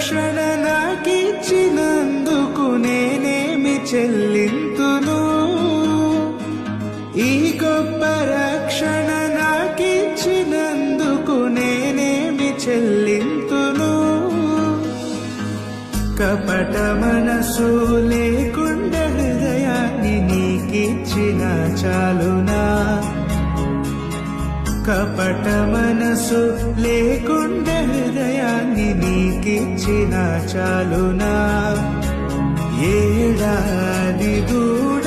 రక్షణ నాకిచ్చినందుకు నేనేమి చెల్లింతును? ఈ గొప్ప రక్షణ నాకిచ్చినందుకు నేనేమి చెల్లింతును? కపట మనసు లేకుండా హృదయాన్ని నీకిచ్చిన చాలునా? కపట మనసు లేకుండా హృదయాన్ని నీకిచ్చిన చాలునా? ఏడాది దూడ